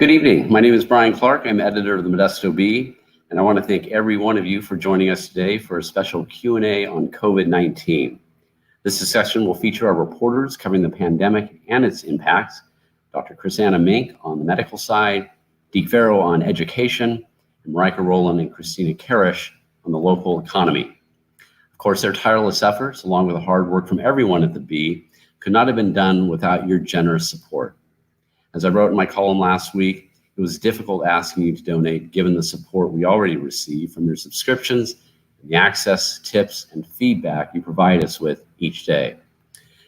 Good evening. My name is Brian Clark. I'm editor of the Modesto Bee, and I want to thank every one of you for joining us today for a special Q&A on COVID-19. This discussion will feature our reporters covering the pandemic and its impacts, Dr. ChrisAnna Mink on the medical side, Deke Farrow on education, and Marijke, Rowland, and Kristina Karisch on the local economy. Of course, their tireless efforts, along with the hard work from everyone at the Bee, could not have been done without your generous support. As I wrote in my column last week, it was difficult asking you to donate given the support we already receive from your subscriptions and the access, tips, and feedback you provide us with each day.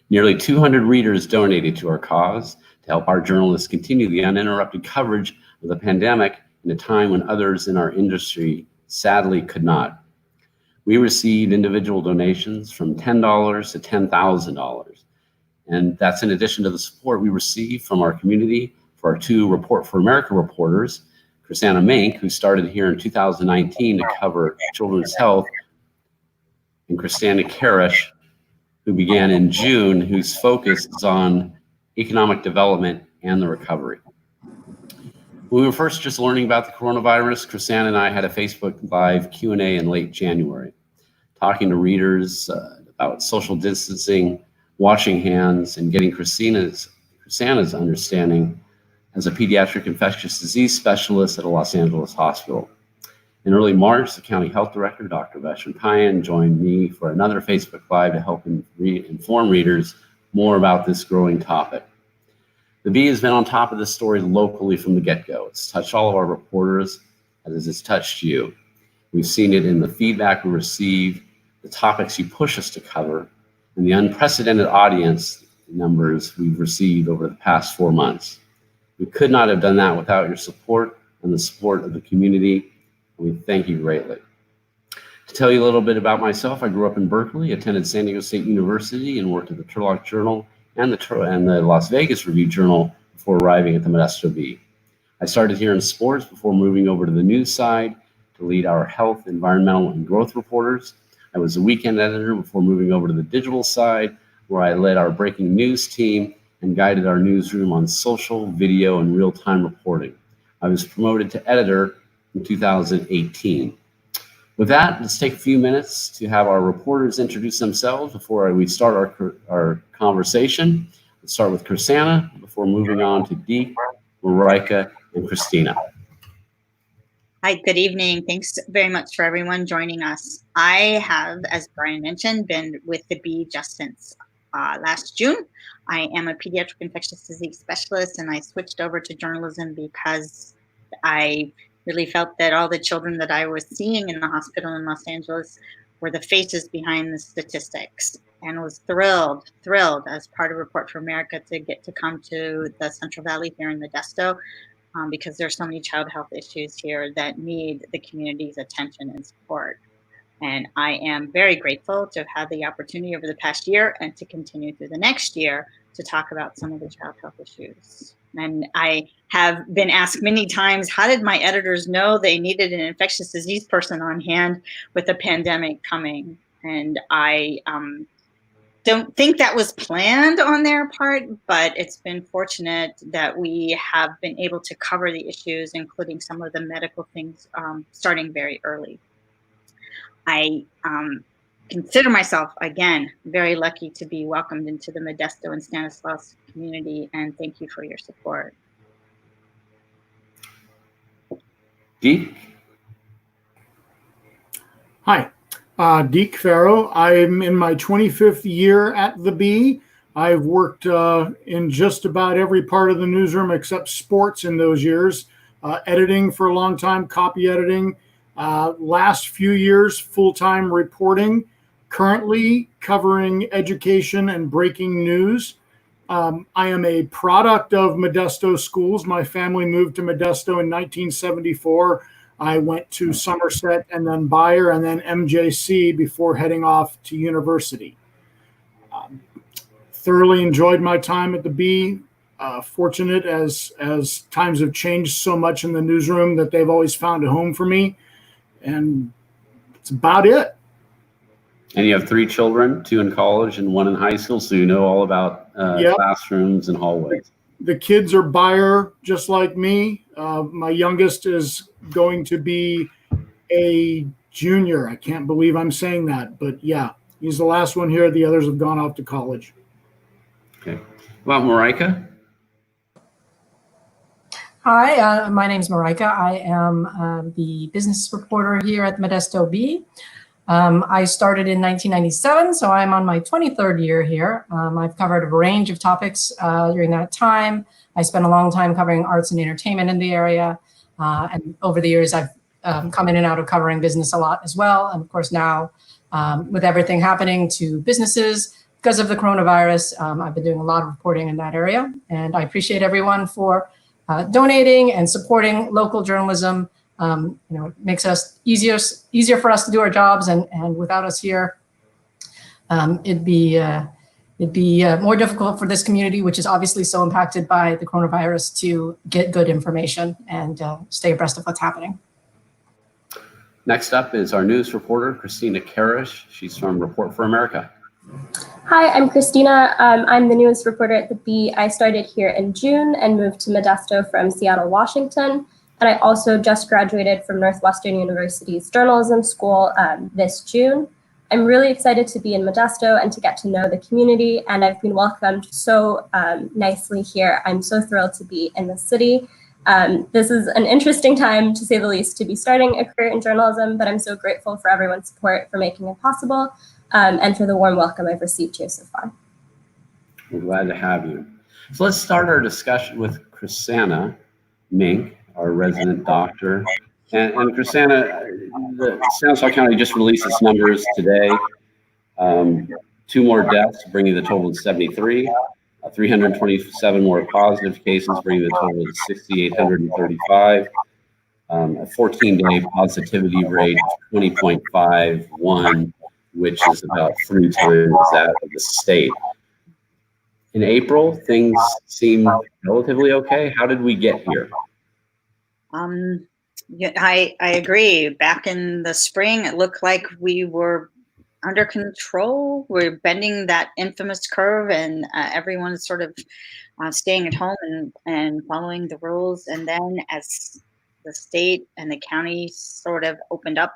Nearly 200 readers donated to our cause to help our journalists continue the uninterrupted coverage of the pandemic in a time when others in our industry sadly could not. We received individual donations from $10 to $10,000. And that's in addition to the support we received from our community for our two Report for America reporters, ChrisAnna Mink, who started here in 2019 to cover children's health, and Kristina Karisch, who began in June, whose focus is on economic development and the recovery. When we were first just learning about the coronavirus, ChrisAnna and I had a Facebook Live Q&A in late January, talking to readers about social distancing, washing hands, and getting ChrisAnna's understanding as a pediatric infectious disease specialist at a Los Angeles hospital. In early March, the county health director, Dr. Vashon Payan, joined me for another Facebook Live to help inform readers more about this growing topic. The Bee has been on top of this story locally from the get-go. It's touched all of our reporters as it's touched you. We've seen it in the feedback we receive, the topics you push us to cover, and the unprecedented audience numbers we've received over the past 4 months. We could not have done that without your support and the support of the community, and we thank you greatly. To tell you a little bit about myself, I grew up in Berkeley, attended San Diego State University, and worked at the Turlock Journal and the Las Vegas Review Journal before arriving at the Modesto Bee. I started here in sports before moving over to the news side to lead our health, environmental, and growth reporters. I was a weekend editor before moving over to the digital side, where I led our breaking news team and guided our newsroom on social, video, and real-time reporting. I was promoted to editor in 2018. With that, let's take a few minutes to have our reporters introduce themselves before we start our conversation. Let's start with ChrisAnna before moving on to Deke, Marijke, and Kristina. Hi, good evening. Thanks very much for everyone joining us. I have, as Brian mentioned, been with the Bee just since last June. I am a pediatric infectious disease specialist, and I switched over to journalism because I really felt that all the children that I was seeing in the hospital in Los Angeles were the faces behind the statistics, and was thrilled as part of Report for America to get to come to the Central Valley here in Modesto. Because there's so many child health issues here that need the community's attention and support. And I am very grateful to have had the opportunity over the past year and to continue through the next year to talk about some of the child health issues. And I have been asked many times, how did my editors know they needed an infectious disease person on hand with the pandemic coming? And I don't think that was planned on their part, but it's been fortunate that we have been able to cover the issues, including some of the medical things, starting very early. I consider myself, again, very lucky to be welcomed into the Modesto and Stanislaus community, and thank you for your support. Deke? Hi. Deke Farrow. I'm in my 25th year at the Bee. I've worked in just about every part of the newsroom except sports in those years. Editing for a long time, copy editing. Last few years, full-time reporting. Currently covering education and breaking news. I am a product of Modesto schools. My family moved to Modesto in 1974. I went to Somerset and then Bayer and then MJC before heading off to university. Thoroughly enjoyed my time at the Bee. Fortunate as times have changed so much in the newsroom that they've always found a home for me. And that's about it. And you have 3 children, 2 in college and 1 in high school, so you know all about Yep. classrooms and hallways. The kids are Bayer, just like me. My youngest is going to be a junior. I can't believe I'm saying that, but yeah, he's the last one here. The others have gone off to college. Okay. About Marijke? Hi, my name is Marijke. I am the business reporter here at Modesto Bee. I started in 1997, so I'm on my 23rd year here. I've covered a range of topics during that time. I spent a long time covering arts and entertainment in the area. And over the years, I've come in and out of covering business a lot as well. And of course now, with everything happening to businesses because of the coronavirus, I've been doing a lot of reporting in that area. And I appreciate everyone for donating and supporting local journalism. It makes us easier for us to do our jobs, and without us here, it'd be more difficult for this community, which is obviously so impacted by the coronavirus, to get good information and stay abreast of what's happening. Next up is our news reporter, Kristina Karisch. She's from Report for America. Hi, I'm Kristina. I'm the news reporter at the Bee. I started here in June and moved to Modesto from Seattle, Washington. And I also just graduated from Northwestern University's journalism school this June. I'm really excited to be in Modesto and to get to know the community, and I've been welcomed so nicely here. I'm so thrilled to be in the city. This is an interesting time, to say the least, to be starting a career in journalism, but I'm so grateful for everyone's support for making it possible, and for the warm welcome I've received here so far. We're glad to have you. So let's start our discussion with ChrisAnna Mink, our resident doctor. And ChrisAnna, the Stanislaus County just released its numbers today. 2 more deaths, bringing the total to 73. 327 more positive cases, bringing the total to 6,835. A 14-day positivity rate of 20.51, which is about 3 times that of the state. In April, things seem relatively okay. How did we get here? Yeah, I agree. Back in the spring, it looked like we were under control. We're bending that infamous curve, and everyone's sort of staying at home and following the rules. And then as the state and the county sort of opened up,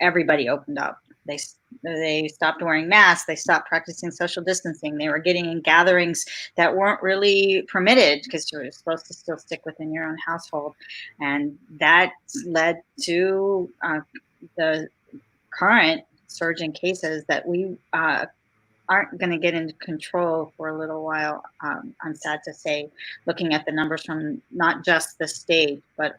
everybody opened up. They stopped wearing masks. They stopped practicing social distancing. They were getting in gatherings that weren't really permitted because you were supposed to still stick within your own household. And that led to the current surge in cases that we aren't going to get into control for a little while. I'm sad to say, looking at the numbers from not just the state, but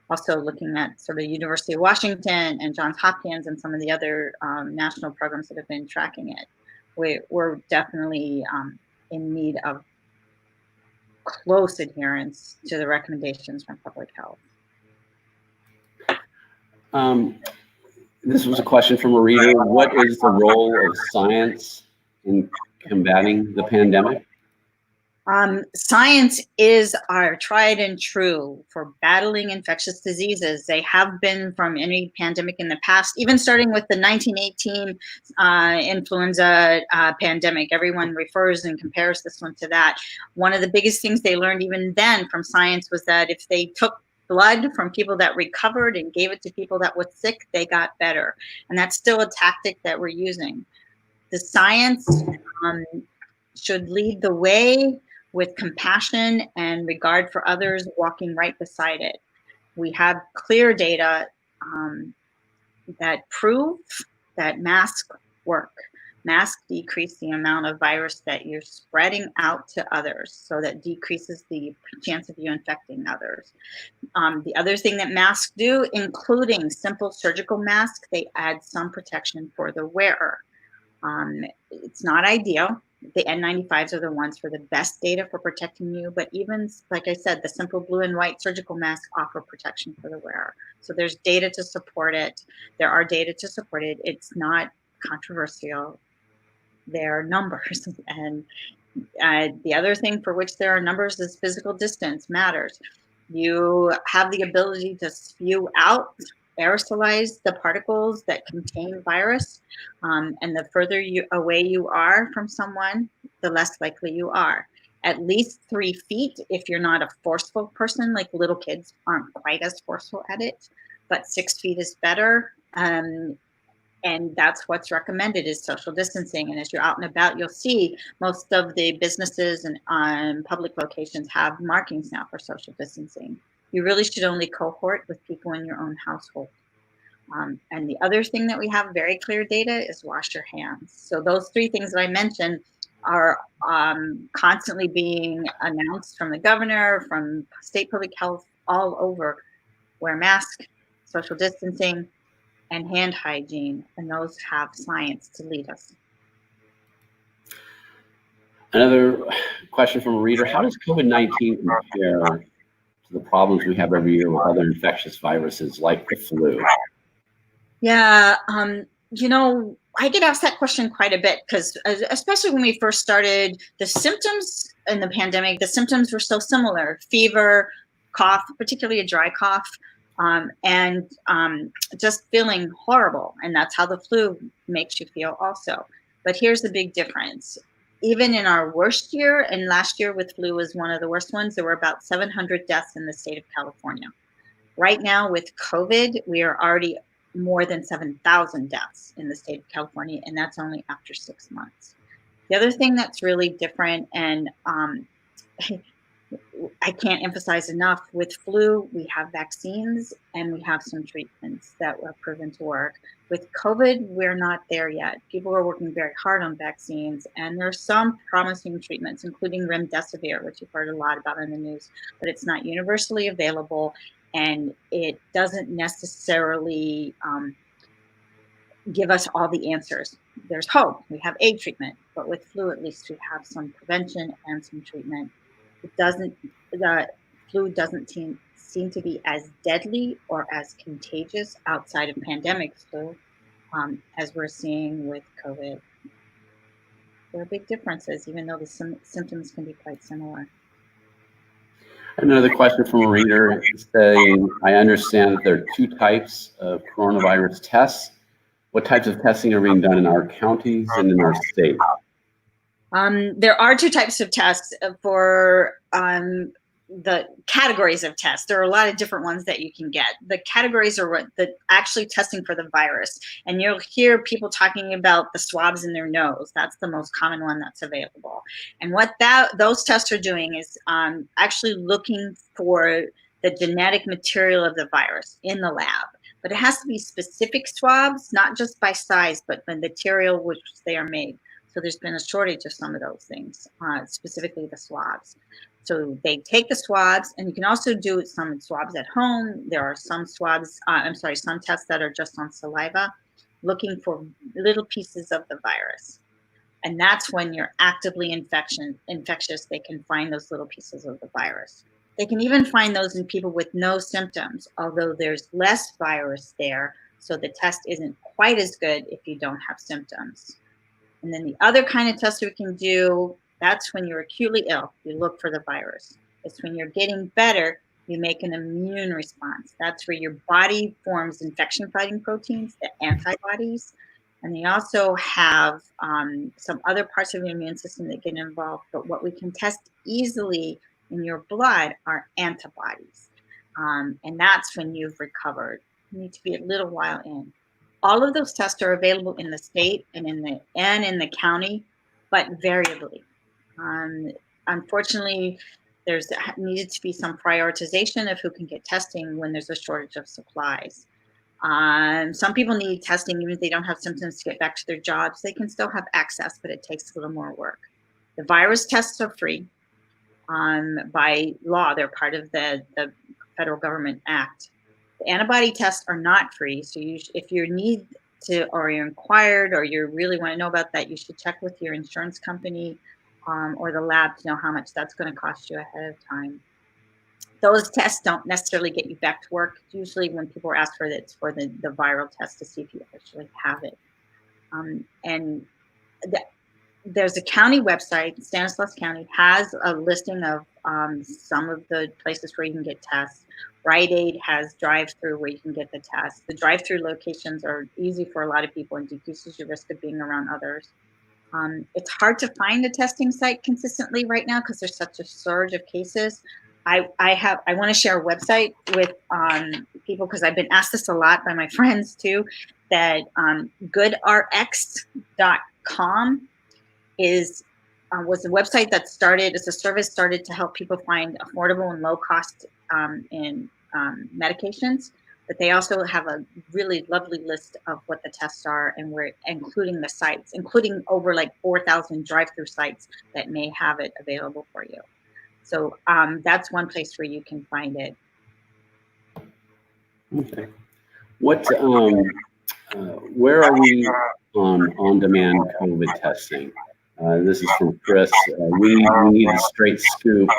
also looking at sort of University of Washington and Johns Hopkins and some of the other national programs that have been tracking it. We're definitely in need of close adherence to the recommendations from public health. This was a question from a reader. What is the role of science in combating the pandemic? Science is our tried and true for battling infectious diseases. They have been from any pandemic in the past, even starting with the 1918 influenza pandemic. Everyone refers and compares this one to that. One of the biggest things they learned even then from science was that if they took blood from people that recovered and gave it to people that were sick, they got better. And that's still a tactic that we're using. The science should lead the way, with compassion and regard for others walking right beside it. We have clear data that prove that masks work. Masks decrease the amount of virus that you're spreading out to others, so that decreases the chance of you infecting others. The other thing that masks do, including simple surgical masks, they add some protection for the wearer. It's not ideal. The N95s are the ones for the best data for protecting you, but even, like I said, the simple blue and white surgical masks offer protection for the wearer. So there's data to support it. There are data to support it. It's not controversial. There are numbers. And the other thing for which there are numbers is physical distance matters. You have the ability to spew out, aerosolize the particles that contain virus, and the further away you are from someone, the less likely you are. at least 3 feet if you're not a forceful person, like little kids aren't quite as forceful at it, but 6 feet is better. And that's what's recommended is social distancing. And as you're out and about, you'll see most of the businesses and public locations have markings now for social distancing. You really should only cohort with people in your own household. And the other thing that we have very clear data is wash your hands. So those 3 things that I mentioned are constantly being announced from the governor, from state public health, all over. Wear a mask, social distancing, and hand hygiene, and those have science to lead us. Another question from a reader: how does COVID-19 compare to the problems we have every year with other infectious viruses like the flu? Yeah, I get asked that question quite a bit because, especially when we first started, the symptoms in the pandemic, the symptoms were so similar: fever, cough, particularly a dry cough, and just feeling horrible. And that's how the flu makes you feel also. But here's the big difference. Even in our worst year, and last year with flu was one of the worst ones, there were about 700 deaths in the state of California. Right now with COVID, we are already more than 7,000 deaths in the state of California, and that's only after 6 months. The other thing that's really different, and I can't emphasize enough, with flu, we have vaccines and we have some treatments that were proven to work. With COVID, we're not there yet. People are working very hard on vaccines, and there are some promising treatments, including remdesivir, which you've heard a lot about in the news, but it's not universally available, and it doesn't necessarily give us all the answers. There's hope. We have a treatment, but with flu, at least we have some prevention and some treatment. The flu doesn't seem to be as deadly or as contagious outside of pandemic flu as we're seeing with COVID. There are big differences, even though the symptoms can be quite similar. Another question from a reader saying, I understand that there are 2 types of coronavirus tests. What types of testing are being done in our counties and in our state? There are 2 types of tests for the categories of tests. There are a lot of different ones that you can get. The categories are what actually testing for the virus. And you'll hear people talking about the swabs in their nose. That's the most common one that's available. And what those tests are doing is actually looking for the genetic material of the virus in the lab. But it has to be specific swabs, not just by size, but the material which they are made. So there's been a shortage of some of those things, specifically the swabs. So they take the swabs, and you can also do some swabs at home. There are some swabs, some tests that are just on saliva, looking for little pieces of the virus. And that's when you're actively infectious, they can find those little pieces of the virus. They can even find those in people with no symptoms, although there's less virus there, so the test isn't quite as good if you don't have symptoms. And then the other kind of test we can do, that's when you're acutely ill, you look for the virus. It's when you're getting better, you make an immune response. That's where your body forms infection-fighting proteins, the antibodies. And they also have some other parts of the immune system that get involved. But what we can test easily in your blood are antibodies. And that's when you've recovered. You need to be a little while in. All of those tests are available in the state and in the county, but variably. Unfortunately, there's needed to be some prioritization of who can get testing when there's a shortage of supplies. Some people need testing even if they don't have symptoms to get back to their jobs. They can still have access, but it takes a little more work. The virus tests are free. By law, they're part of the federal government act. The antibody tests are not free. So if you need to, or you're inquired, or you really want to know about that, you should check with your insurance company or the lab to know how much that's going to cost you ahead of time. Those tests don't necessarily get you back to work. Usually when people are asked for it, it's for the viral test to see if you actually have it. There's a county website, Stanislaus County has a listing of some of the places where you can get tests. Rite Aid has drive-through where you can get the test. The drive-through locations are easy for a lot of people and decreases your risk of being around others. It's hard to find a testing site consistently right now because there's such a surge of cases. I want to share a website with people because I've been asked this a lot by my friends too, that goodrx.com was a website that started as a service started to help people find affordable and low cost in medications. But they also have a really lovely list of what the tests are, and we're including the sites, including over like 4,000 drive-through sites that may have it available for you. So that's one place where you can find it. Okay. What, where are we on on-demand COVID testing? This is from Chris. We need a straight scoop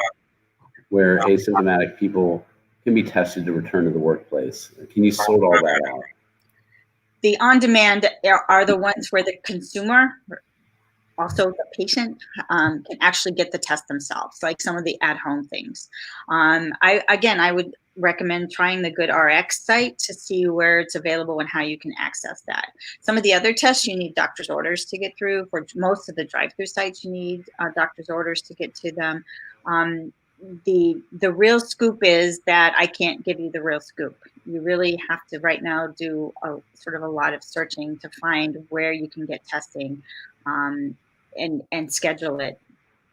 where asymptomatic people can be tested to return to the workplace. Can you sort all that out? The on-demand are the ones where the consumer, also the patient, can actually get the test themselves, like some of the at-home things. I would recommend trying the GoodRx site to see where it's available and how you can access that. Some of the other tests you need doctor's orders to get through. For most of the drive-through sites, you need doctor's orders to get to them. The real scoop is that I can't give you the real scoop. You really have to right now do a lot of searching to find where you can get testing and schedule it.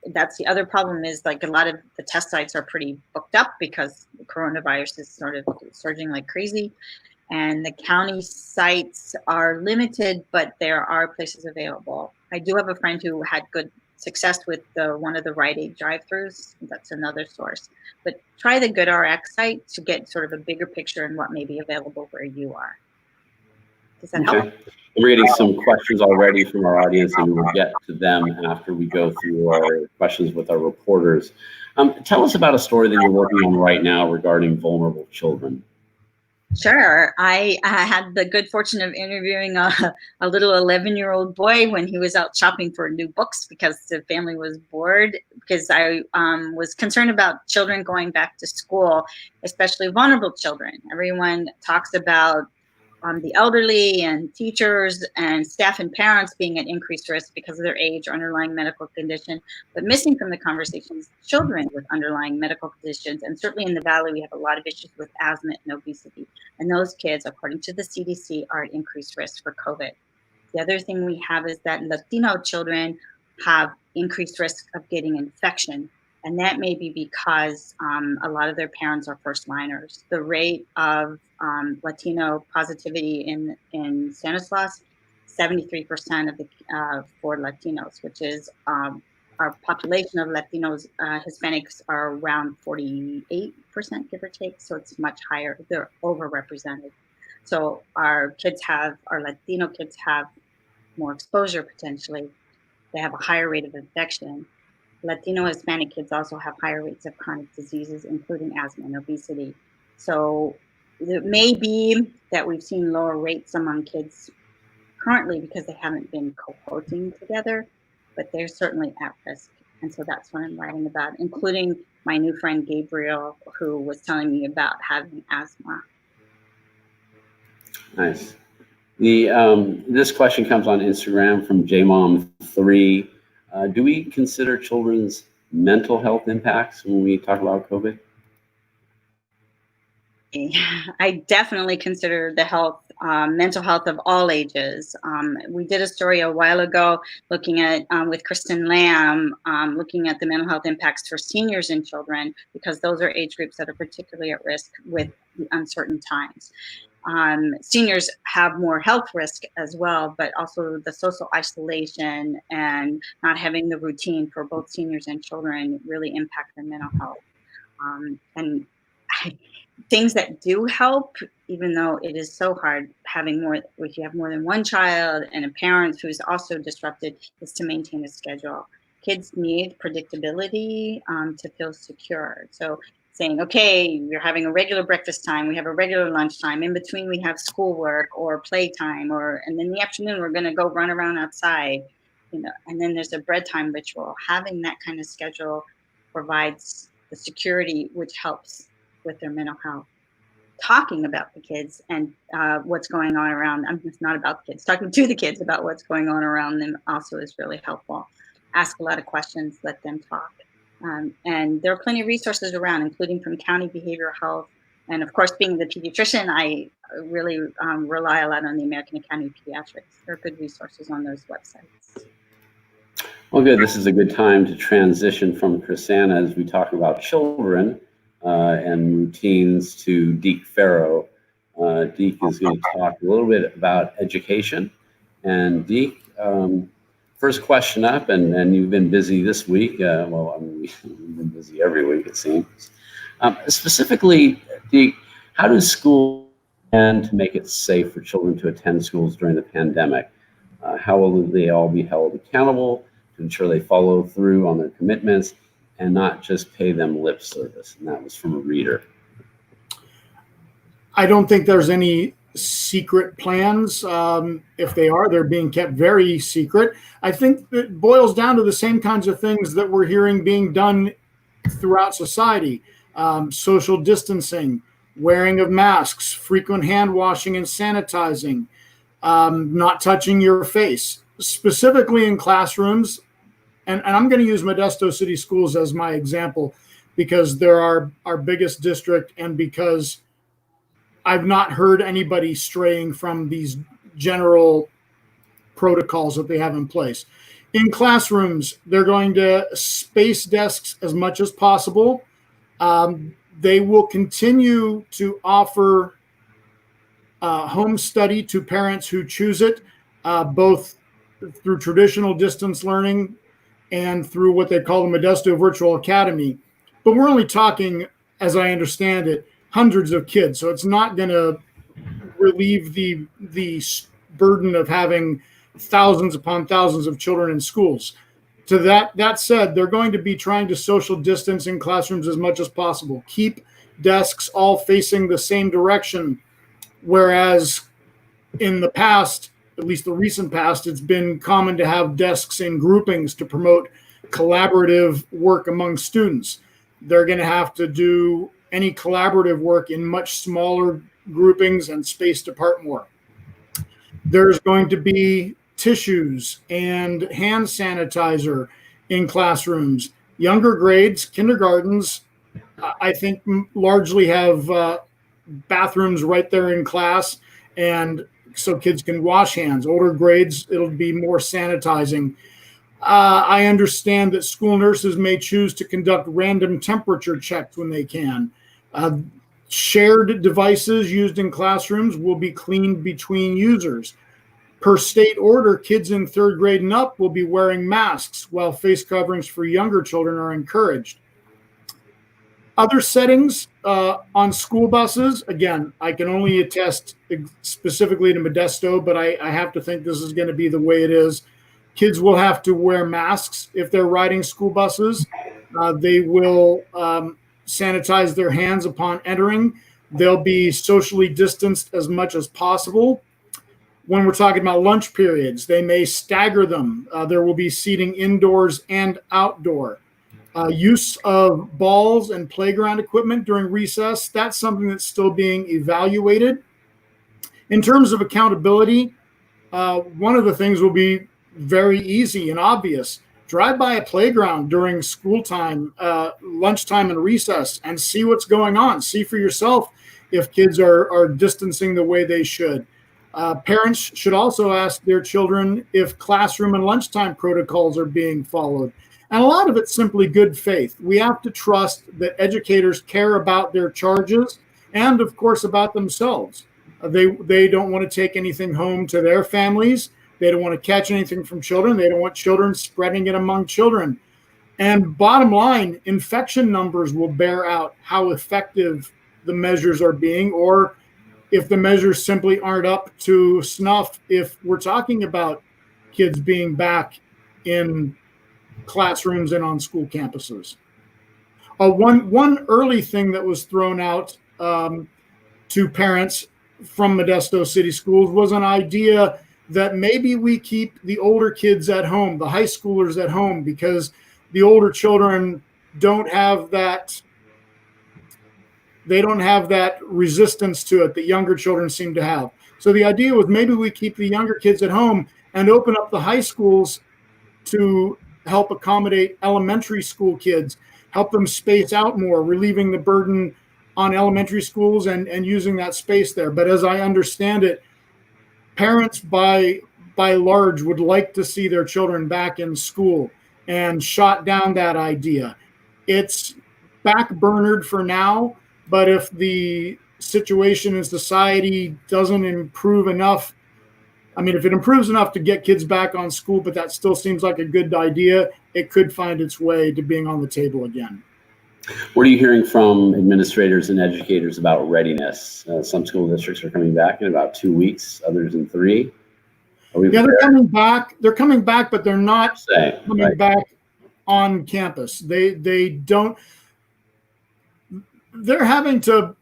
That's the other problem is like a lot of the test sites are pretty booked up because the coronavirus is sort of surging like crazy. And the county sites are limited, but there are places available. I do have a friend who had good success with one of the Rite Aid drive-thrus. That's another source. But try the GoodRx site to get sort of a bigger picture on what may be available where you are. Does that help? We're getting some questions already from our audience, and we'll get to them after we go through our questions with our reporters. Tell us about a story that you're working on right now regarding vulnerable children. Sure. I had the good fortune of interviewing a little 11-year-old boy when he was out shopping for new books because the family was bored, because I was concerned about children going back to school, especially vulnerable children. Everyone talks about the elderly and teachers and staff and parents being at increased risk because of their age or underlying medical condition, but missing from the conversations children with underlying medical conditions. And certainly in the Valley, we have a lot of issues with asthma and obesity. And those kids, according to the CDC, are at increased risk for COVID. The other thing we have is that Latino children have increased risk of getting infection. And that may be because a lot of their parents are first liners. The rate of Latino positivity in Stanislaus, 73% of for Latinos, which is our population of Latinos, Hispanics are around 48%, give or take. So it's much higher. They're overrepresented. So our Latino kids have more exposure potentially. They have a higher rate of infection. Latino Hispanic kids also have higher rates of chronic diseases, including asthma and obesity. So it may be that we've seen lower rates among kids currently because they haven't been cohorting together, but they're certainly at risk. And so that's what I'm writing about, including my new friend Gabriel, who was telling me about having asthma. Nice. This question comes on Instagram from JMom3. Do we consider children's mental health impacts when we talk about COVID? I definitely consider the mental health of all ages. We did a story a while ago looking at, with Kristen Lamb, looking at the mental health impacts for seniors and children, because those are age groups that are particularly at risk with the uncertain times. Seniors have more health risk as well, but also the social isolation and not having the routine for both seniors and children really impact their mental health. Things that do help, even though it is so hard if you have more than one child and a parent who's also disrupted, is to maintain a schedule. Kids need predictability to feel secure. So saying, okay, we're having a regular breakfast time, we have a regular lunch time, in between we have schoolwork or playtime, and then in the afternoon we're gonna go run around outside, and then there's a bread time ritual. Having that kind of schedule provides the security which helps with their mental health. talking about the kids and what's going on around them. It's not about the kids. Talking to the kids about what's going on around them also is really helpful. Ask a lot of questions, let them talk. And there are plenty of resources around, including from county behavioral health. And of course, being the pediatrician, I really rely a lot on the American Academy of Pediatrics. There are good resources on those websites. Well, good. This is a good time to transition from ChrisAnna as we talk about children and routines to Deke Farrow. Deke is going to talk a little bit about education. And Deke, first question up, and you've been busy this week. Well, I mean, you've been busy every week, it seems. Specifically, Deke, how does school plan to make it safe for children to attend schools during the pandemic? How will they all be held accountable to ensure they follow through on their commitments and not just pay them lip service? And that was from a reader. I don't think there's any secret plans. If they are, they're being kept very secret. I think it boils down to the same kinds of things that we're hearing being done throughout society. Social distancing, wearing of masks, frequent hand washing and sanitizing, not touching your face. Specifically in classrooms, and I'm going to use Modesto City Schools as my example because they're our biggest district and because I've not heard anybody straying from these general protocols that they have in place. In classrooms, they're going to space desks as much as possible. They will continue to offer home study to parents who choose it, both through traditional distance learning and through what they call the Modesto Virtual Academy. But we're only talking, as I understand it, hundreds of kids. So it's not going to relieve the burden of having thousands upon thousands of children in schools. To that said, they're going to be trying to social distance in classrooms as much as possible. Keep desks all facing the same direction, whereas in the past, at least the recent past, it's been common to have desks in groupings to promote collaborative work among students. They're going to have to do any collaborative work in much smaller groupings and spaced apart more. There's going to be tissues and hand sanitizer in classrooms. Younger grades, kindergartens, I think largely have bathrooms right there in class, and so kids can wash hands. Older grades, it'll be more sanitizing. I understand that school nurses may choose to conduct random temperature checks when they can. Shared devices used in classrooms will be cleaned between users. Per state order, kids in 3rd grade and up will be wearing masks, while face coverings for younger children are encouraged. Other settings on school buses, again, I can only attest specifically to Modesto, but I have to think this is going to be the way it is. Kids will have to wear masks if they're riding school buses. They will sanitize their hands upon entering. They'll be socially distanced as much as possible. When we're talking about lunch periods, they may stagger them. There will be seating indoors and outdoor. Use of balls and playground equipment during recess, that's something that's still being evaluated. In terms of accountability, one of the things will be very easy and obvious. Drive by a playground during school time, lunchtime and recess, and see what's going on. See for yourself if kids are distancing the way they should. Parents should also ask their children if classroom and lunchtime protocols are being followed. And a lot of it's simply good faith. We have to trust that educators care about their charges and, of course, about themselves. They don't want to take anything home to their families. They don't want to catch anything from children. They don't want children spreading it among children. And bottom line, infection numbers will bear out how effective the measures are being, or if the measures simply aren't up to snuff if we're talking about kids being back in classrooms and on school campuses. One early thing that was thrown out to parents from Modesto City Schools was an idea that maybe we keep the older kids at home, the high schoolers at home, because the older children don't have that they don't have that resistance to it that younger children seem to have. So the idea was maybe we keep the younger kids at home and open up the high schools to help accommodate elementary school kids, help them space out more, relieving the burden on elementary schools and using that space there. But as I understand it, parents by large would like to see their children back in school and shot down that idea. It's backburnered for now, but if the situation in society doesn't improve enough, I mean, if it improves enough to get kids back on school, but that still seems like a good idea, it could find its way to being on the table again. What are you hearing from administrators and educators about readiness? Some school districts are coming back in about 2 weeks, others in 3. Yeah, they're coming back. They're coming back, but they're not coming back on campus. They don't. They're having to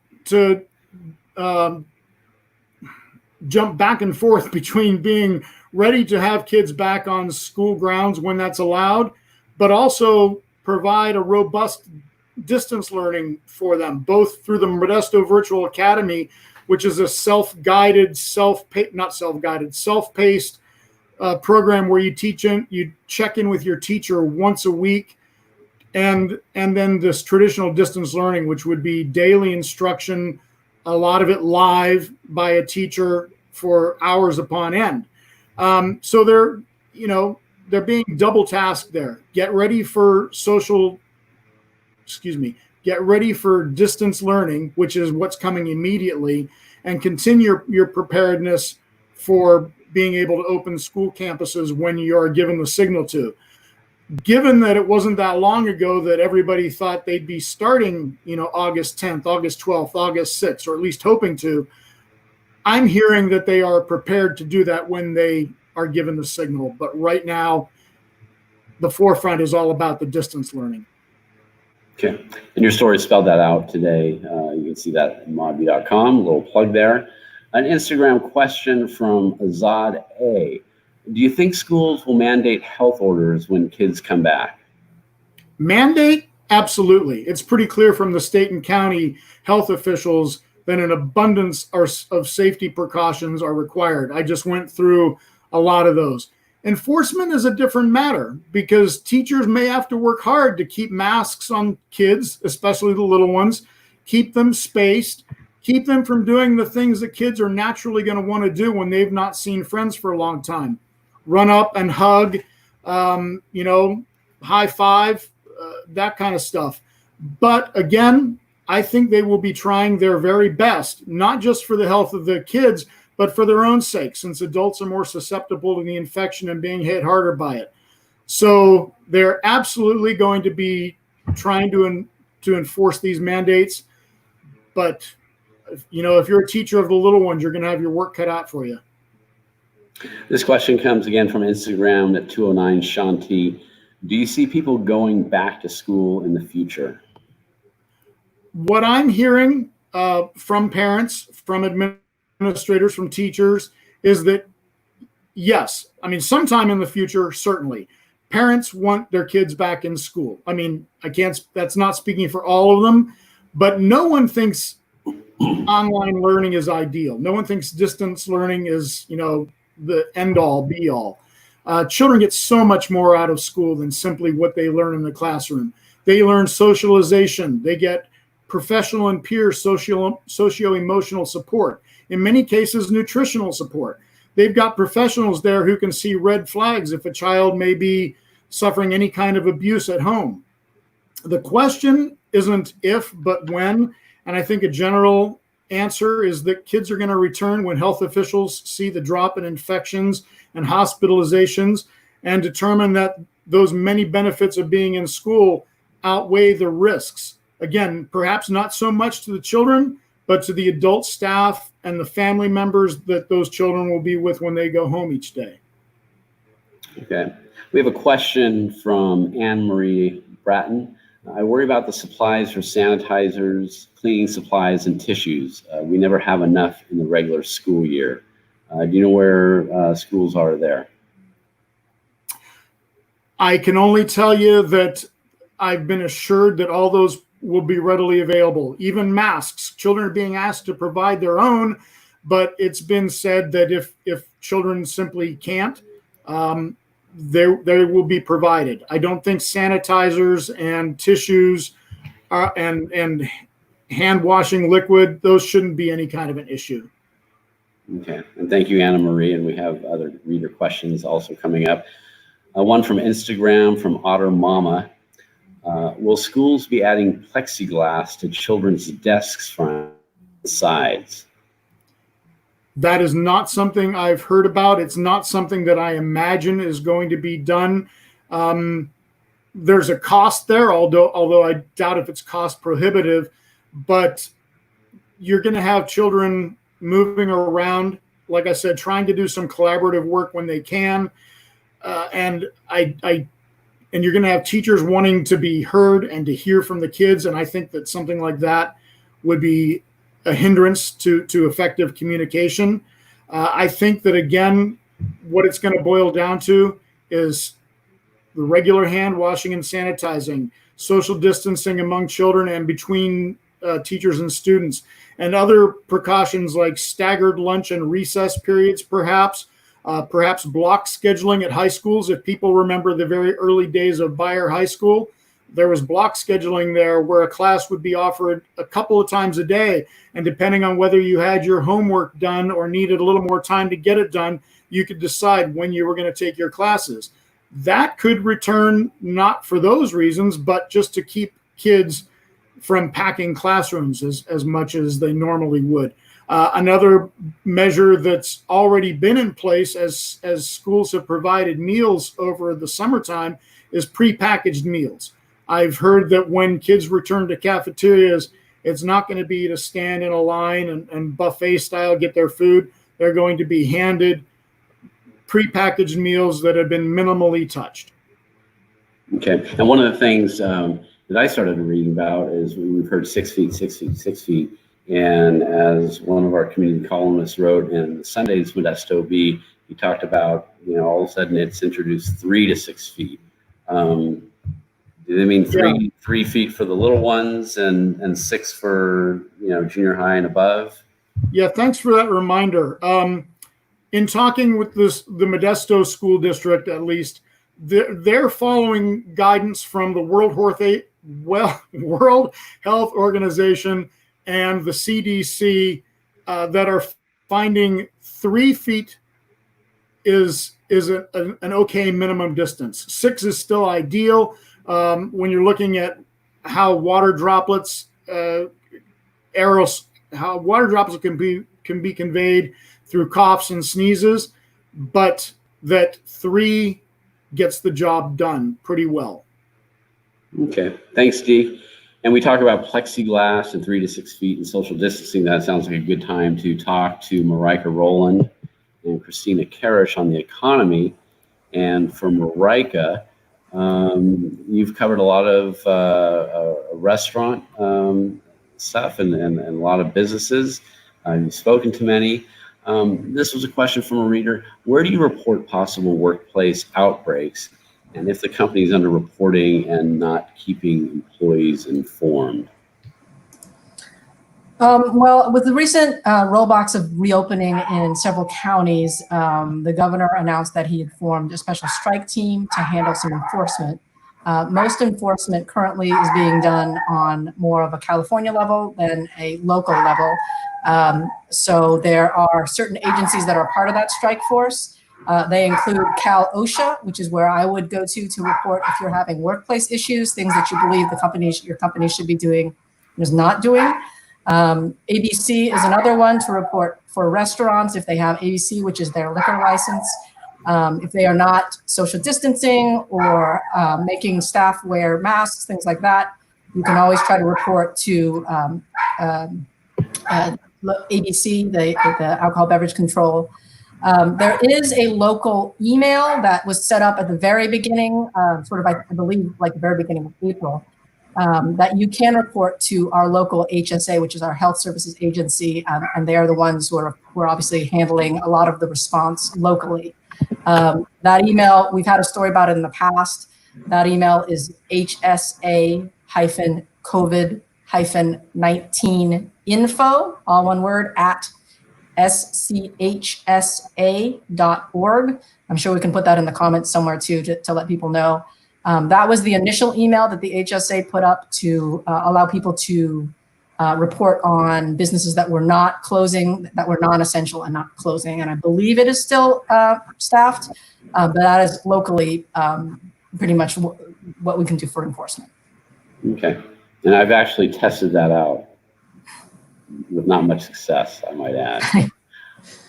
jump back and forth between being ready to have kids back on school grounds when that's allowed, but also provide a robust distance learning for them, both through the Modesto Virtual Academy, which is a self-guided, self-paced program where you check in with your teacher once a week, and then this traditional distance learning, which would be daily instruction, a lot of it live by a teacher for hours upon end. So they're being double tasked there. Get ready for distance learning, which is what's coming immediately, and continue your preparedness for being able to open school campuses when you are given the signal to. Given that it wasn't that long ago that everybody thought they'd be starting, August 10th, August 12th, August 6th, or at least hoping to, I'm hearing that they are prepared to do that when they are given the signal. But right now, the forefront is all about the distance learning. Okay. And your story spelled that out today. You can see that at modbee.com, a little plug there. An Instagram question from Azad A. Do you think schools will mandate health orders when kids come back? Mandate? Absolutely. It's pretty clear from the state and county health officials that an abundance of safety precautions are required. I just went through a lot of those. Enforcement is a different matter because teachers may have to work hard to keep masks on kids, especially the little ones, keep them spaced, keep them from doing the things that kids are naturally going to want to do when they've not seen friends for a long time. Run up and hug, high five, that kind of stuff. But again, I think they will be trying their very best, not just for the health of the kids, but for their own sake, since adults are more susceptible to the infection and being hit harder by it. So they're absolutely going to be trying to enforce these mandates. But, if you're a teacher of the little ones, you're going to have your work cut out for you. This question comes again from Instagram at 209 Shanti. Do you see people going back to school in the future? What I'm hearing from parents, from administrators, from teachers, is that yes, sometime in the future, certainly, parents want their kids back in school. That's not speaking for all of them, but no one thinks online learning is ideal. No one thinks distance learning is, the end all be all. Children get so much more out of school than simply what they learn in the classroom. They learn socialization. They get professional and peer socio-emotional support. In many cases, nutritional support. They've got professionals there who can see red flags if a child may be suffering any kind of abuse at home. The question isn't if, but when. And I think a general answer is that kids are going to return when health officials see the drop in infections and hospitalizations and determine that those many benefits of being in school outweigh the risks. Again, perhaps not so much to the children, but to the adult staff and the family members that those children will be with when they go home each day. Okay. We have a question from Anne-Marie Bratton. I worry about the supplies for sanitizers, cleaning supplies, and tissues. We never have enough in the regular school year. Do you know where schools are there? I can only tell you that I've been assured that all those will be readily available. Even masks. Children are being asked to provide their own, but it's been said that if children simply can't, they will be provided. I don't think sanitizers and tissues and hand washing liquid, those shouldn't be any kind of an issue. Okay, and thank you, Anna Marie. And we have other reader questions also coming up. One from Instagram from Otter Mama. Will schools be adding plexiglass to children's desks from the sides? That is not something I've heard about. It's not something that I imagine is going to be done. There's a cost there, although I doubt if it's cost prohibitive, but you're going to have children moving around, like I said, trying to do some collaborative work when they can. And you're going to have teachers wanting to be heard and to hear from the kids. And I think that something like that would be a hindrance to effective communication. I think that, again, what it's going to boil down to is the regular hand washing and sanitizing, social distancing among children and between teachers and students, and other precautions like staggered lunch and recess periods, perhaps block scheduling at high schools. If people remember the very early days of Bayer High School, there was block scheduling there where a class would be offered a couple of times a day. And depending on whether you had your homework done or needed a little more time to get it done, you could decide when you were going to take your classes. That could return not for those reasons, but just to keep kids from packing classrooms as much as they normally would. Another measure that's already been in place as schools have provided meals over the summertime is prepackaged meals. I've heard that when kids return to cafeterias, it's not going to be to stand in a line and buffet style get their food. They're going to be handed prepackaged meals that have been minimally touched. Okay, and one of the things that I started reading about is we've heard 6 feet, 6 feet, 6 feet. And as one of our community columnists wrote in Sunday's Modesto Bee, he talked about, all of a sudden it's introduced 3 to 6 feet. Do they mean three feet for the little ones and 6 for, junior high and above? Yeah, thanks for that reminder. In talking with the Modesto School District, at least, they're following guidance from the World Health Organization and the CDC that are finding 3 feet is an okay minimum distance. 6 is still ideal when you're looking at how water droplets can be conveyed through coughs and sneezes, but that 3 gets the job done pretty well. Okay, thanks, Dee. And we talk about plexiglass and 3 to 6 feet and social distancing. That sounds like a good time to talk to Marijke Rowland and Kristina Karisch on the economy. And for Marijke, you've covered a lot of restaurant stuff and a lot of businesses. You've spoken to many. This was a question from a reader. Where do you report possible workplace outbreaks? And if the company is underreporting and not keeping employees informed? Well, with the recent rollbacks of reopening in several counties, the governor announced that he had formed a special strike team to handle some enforcement. Most enforcement currently is being done on more of a California level than a local level. So there are certain agencies that are part of that strike force. They include Cal OSHA, which is where I would go to report if you're having workplace issues, things that you believe your company should be doing and is not doing. ABC is another one to report for restaurants if they have ABC, which is their liquor license. If they are not social distancing or making staff wear masks, things like that, you can always try to report to ABC, the Alcohol Beverage Control. There is a local email that was set up at the very beginning, I believe, like the very beginning of April, that you can report to our local HSA, which is our health services agency, and they are the ones who are obviously handling a lot of the response locally. That email, we've had a story about it in the past. That email is HSA COVID-19 info, all one word, at schsa.org. I'm sure we can put that in the comments somewhere too to let people know. That was the initial email that the HSA put up to allow people to report on businesses that were not closing, that were non-essential and not closing. And I believe it is still staffed, but that is locally pretty much what we can do for enforcement. Okay. And I've actually tested that out with not much success, I might add.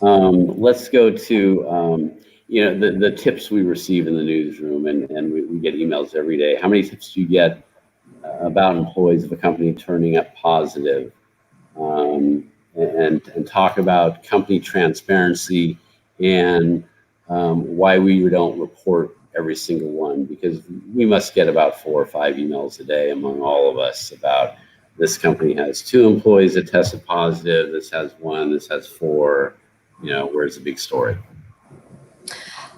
Let's go to, the tips we receive in the newsroom, and we get emails every day. How many tips do you get about employees of a company turning up positive? And talk about company transparency and why we don't report every single one, because we must get about 4 or 5 emails a day among all of us about this company has 2 employees that tested positive, this has 1, this has 4, where's the big story?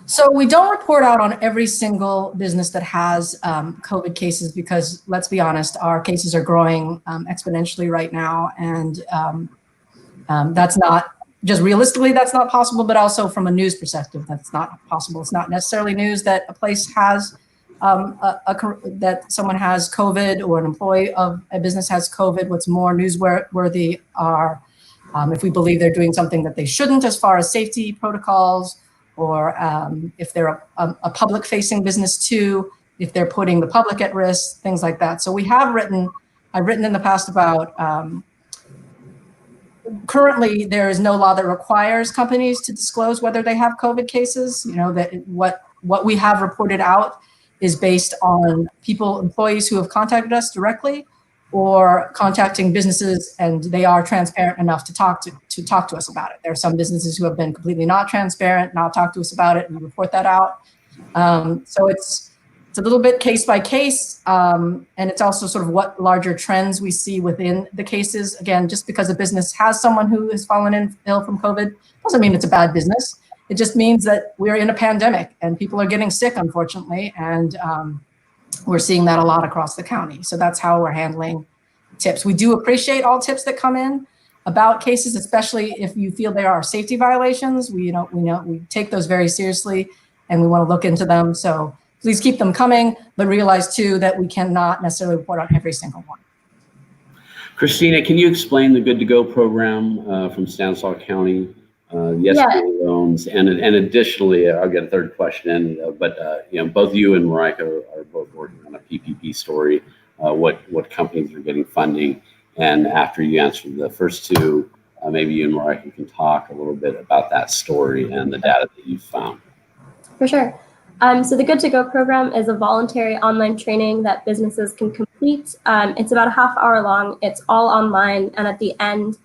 So we don't report out on every single business that has COVID cases because, let's be honest, our cases are growing exponentially right now. And that's not just realistically, that's not possible, but also from a news perspective, that's not possible. It's not necessarily news that a place has that someone has COVID or an employee of a business has COVID. What's more newsworthy are if we believe they're doing something that they shouldn't as far as safety protocols, or if they're a public-facing business too, if they're putting the public at risk, things like that. So I've written in the past about, currently there is no law that requires companies to disclose whether they have COVID cases. That what we have reported out is based on employees who have contacted us directly or contacting businesses, and they are transparent enough to talk to us about it. There are some businesses who have been completely not transparent, not talk to us about it, and we report that out. So it's a little bit case by case, and it's also sort of what larger trends we see within the cases. Again, just because a business has someone who has fallen ill from COVID doesn't mean it's a bad business. It just means that we're in a pandemic and people are getting sick, unfortunately, and we're seeing that a lot across the county. So that's how we're handling tips. We do appreciate all tips that come in about cases, especially if you feel there are safety violations. We take those very seriously and we want to look into them. So please keep them coming, but realize too that we cannot necessarily report on every single one. Kristina, can you explain the Good to Go program from Stanislaus County? Yesterday loans, and additionally, I'll get a third question, but both you and Marijke are both working on a PPP story. What companies are getting funding, and after you answer the first 2, maybe you and Marijke can talk a little bit about that story and the data that you've found. For sure. So the Good to Go program is a voluntary online training that businesses can complete. It's about a half-hour long. It's all online, and at the end,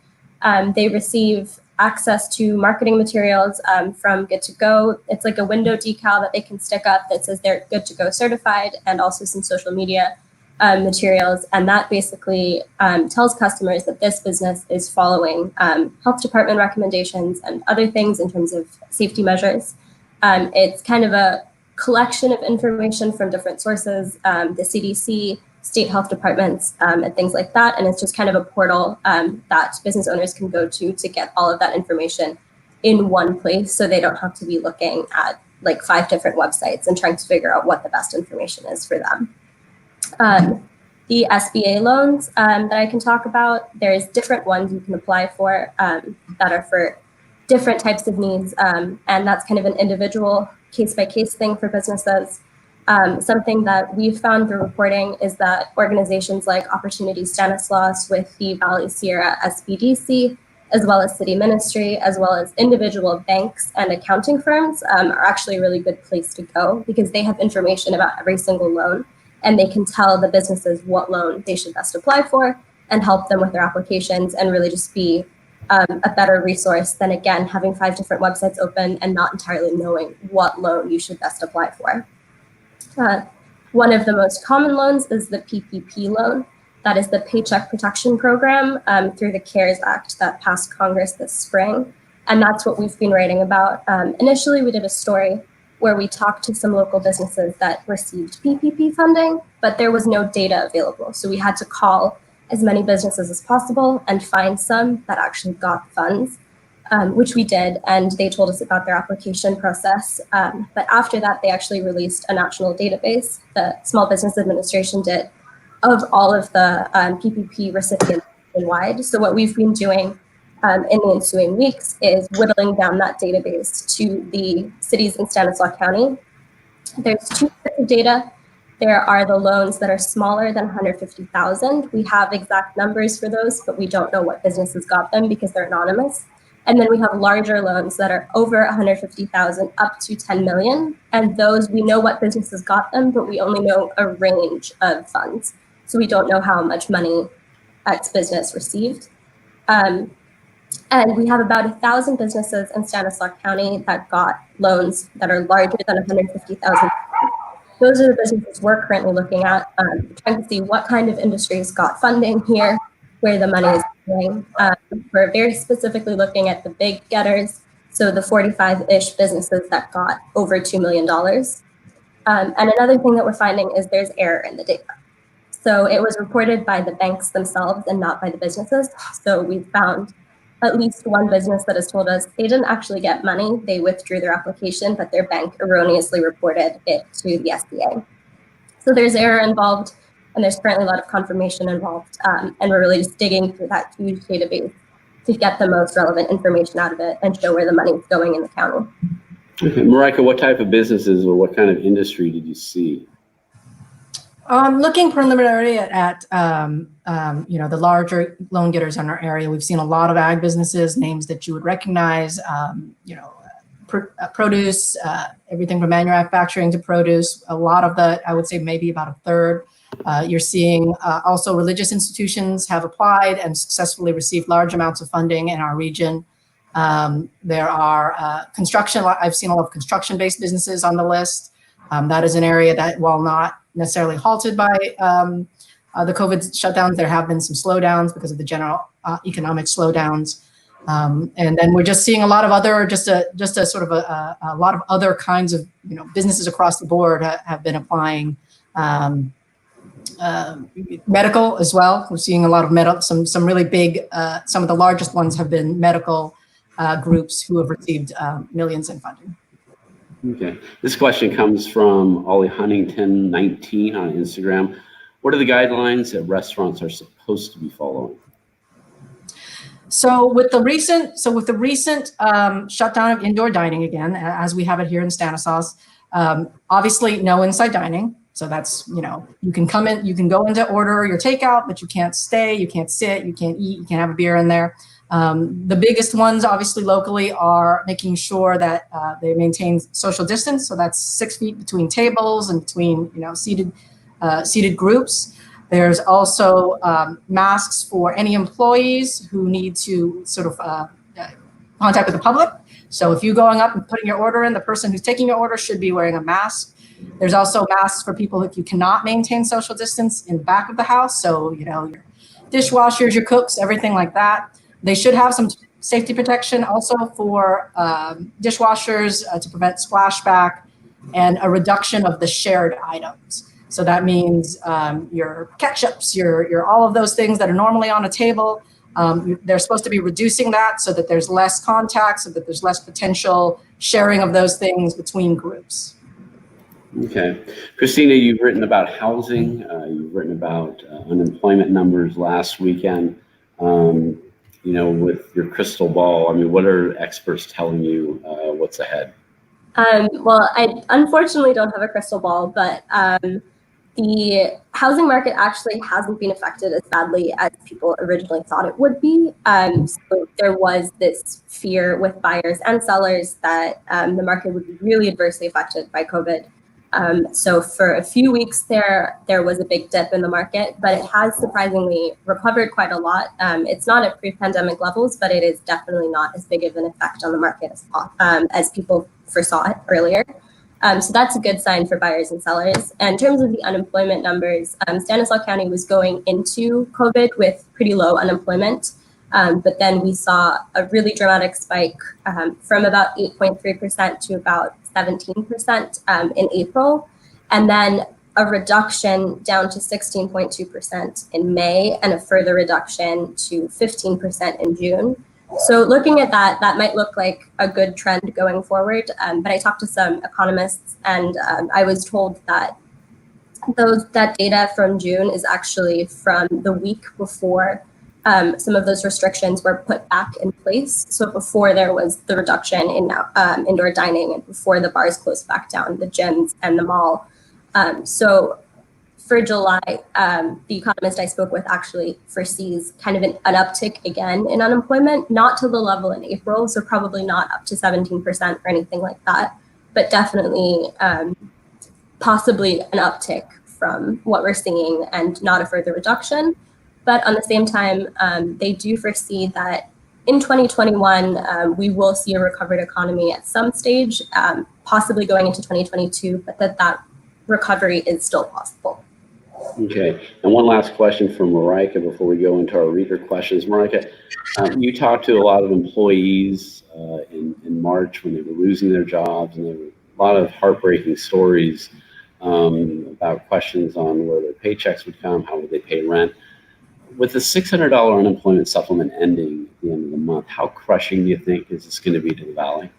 they receive access to marketing materials from Good to Go. It's like a window decal that they can stick up that says they're Good to Go certified, and also some social media materials. And that basically tells customers that this business is following health department recommendations and other things in terms of safety measures. It's kind of a collection of information from different sources, the CDC, state health departments, and things like that. And it's just kind of a portal that business owners can go to get all of that information in one place, so they don't have to be looking at like 5 different websites and trying to figure out what the best information is for them. The SBA loans that I can talk about, there's different ones you can apply for that are for different types of needs. And that's kind of an individual case-by-case thing for businesses. Something that we've found through reporting is that organizations like Opportunity Stanislaus with the Valley Sierra SBDC, as well as city ministry, as well as individual banks and accounting firms are actually a really good place to go, because they have information about every single loan, and they can tell the businesses what loan they should best apply for and help them with their applications, and really just be a better resource than, again, having 5 different websites open and not entirely knowing what loan you should best apply for. One of the most common loans is the PPP loan. That is the Paycheck Protection Program through the CARES Act that passed Congress this spring. And that's what we've been writing about. Initially, we did a story where we talked to some local businesses that received PPP funding, but there was no data available. So we had to call as many businesses as possible and find some that actually got funds, which we did, and they told us about their application process. But after that, they actually released a national database, the Small Business Administration did, of all of the PPP recipients nationwide. So what we've been doing in the ensuing weeks is whittling down that database to the cities in Stanislaus County. There's two sets of data. There are the loans that are smaller than 150,000. We have exact numbers for those, but we don't know what businesses got them because they're anonymous. And then we have larger loans that are over 150,000 up to 10 million. And those, we know what businesses got them, but we only know a range of funds. So we don't know how much money X business received. And we have about 1,000 businesses in Stanislaus County that got loans that are larger than 150,000. Those are the businesses we're currently looking at, trying to see what kind of industries got funding here, where the money is going. We're very specifically looking at the big getters, so the 45-ish businesses that got over $2 million. And another thing that we're finding is there's error in the data. So it was reported by the banks themselves and not by the businesses. So we found at least one business that has told us they didn't actually get money. They withdrew their application, but their bank erroneously reported it to the SBA. So there's error involved, and there's currently a lot of confirmation involved. And we're really just digging through that huge database to get the most relevant information out of it and show where the money is going in the county. Okay. Marijke, what type of businesses or what kind of industry did you see? Looking preliminarily at the larger loan getters in our area, we've seen a lot of ag businesses, names that you would recognize, produce, everything from manufacturing to produce. A lot of the, I would say maybe about a third. You're seeing also religious institutions have applied and successfully received large amounts of funding in our region. There are construction, I've seen a lot of construction-based businesses on the list. That is an area that, while not necessarily halted by the COVID shutdowns, there have been some slowdowns because of the general economic slowdowns. And then we're just seeing a lot of other, just a sort of a lot of other kinds of, businesses across the board have been applying. Medical as well. We're seeing a lot of some really big, some of the largest ones have been medical groups who have received millions in funding. Okay. This question comes from Ollie Huntington 19 on Instagram. What are the guidelines that restaurants are supposed to be following? So with the recent shutdown of indoor dining again, as we have it here in Stanislaus, obviously no inside dining. So that's, you can come in, you can go in to order your takeout, but you can't stay, you can't sit, you can't eat, you can't have a beer in there. The biggest ones, obviously locally, are making sure that they maintain social distance. So that's 6 feet between tables and between, seated groups. There's also masks for any employees who need to sort of contact with the public. So if you're going up and putting your order in, the person who's taking your order should be wearing a mask. There's also masks for people if you cannot maintain social distance in the back of the house. So, your dishwashers, your cooks, everything like that. They should have some safety protection also for dishwashers to prevent splashback and a reduction of the shared items. So that means your ketchups, your all of those things that are normally on a table, they're supposed to be reducing that so that there's less contact, so that there's less potential sharing of those things between groups. Okay. Kristina, you've written about housing. You've written about unemployment numbers last weekend. With your crystal ball, what are experts telling you what's ahead? Well, I unfortunately don't have a crystal ball, but the housing market actually hasn't been affected as badly as people originally thought it would be. So there was this fear with buyers and sellers that the market would be really adversely affected by COVID. So for a few weeks there was a big dip in the market, but it has surprisingly recovered quite a lot. It's not at pre-pandemic levels, but it is definitely not as big of an effect on the market as people foresaw it earlier. So that's a good sign for buyers and sellers. And in terms of the unemployment numbers, Stanislaus County was going into COVID with pretty low unemployment. But then we saw a really dramatic spike from about 8.3% to about 17% in April, and then a reduction down to 16.2% in May, and a further reduction to 15% in June. So looking at that, that might look like a good trend going forward. But I talked to some economists, and I was told that that data from June is actually from the week before some of those restrictions were put back in place. So before there was the reduction in indoor dining, and before the bars closed back down, the gyms and the mall. So for July, the economist I spoke with actually foresees kind of an uptick again in unemployment, not to the level in April, so probably not up to 17% or anything like that, but definitely possibly an uptick from what we're seeing and not a further reduction. But on the same time, they do foresee that in 2021, we will see a recovered economy at some stage, possibly going into 2022, but that recovery is still possible. Okay, and one last question from Marijke before we go into our reader questions. Marijke, you talked to a lot of employees in March when they were losing their jobs, and there were a lot of heartbreaking stories about questions on where their paychecks would come, how would they pay rent. With the $600 unemployment supplement ending at the end of the month, how crushing do you think is this going to be to the Valley?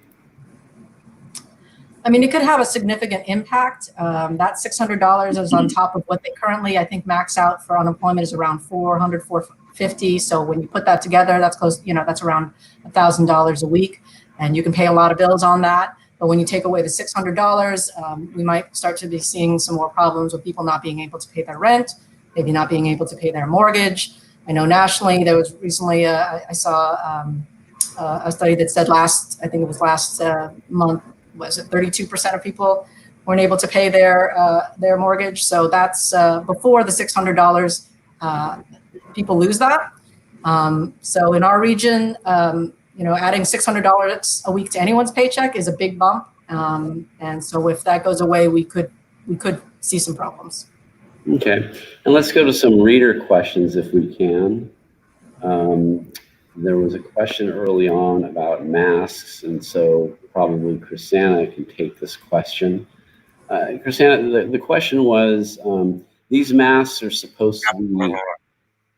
I mean, it could have a significant impact. That $600 is on top of what they currently, I think, max out for unemployment is around $400, $450. So when you put that together, that's close, that's around $1,000 a week, and you can pay a lot of bills on that. But when you take away the $600, we might start to be seeing some more problems with people not being able to pay their rent, maybe not being able to pay their mortgage. I know nationally there was recently, I saw a study that said last month, was it 32% of people weren't able to pay their mortgage. So that's before the $600, people lose that. So in our region, adding $600 a week to anyone's paycheck is a big bump. And so if that goes away, we could see some problems. Okay, and let's go to some reader questions if we can. There was a question early on about masks, and so probably ChrisAnna can take this question. ChrisAnna, the question was, these masks are supposed to be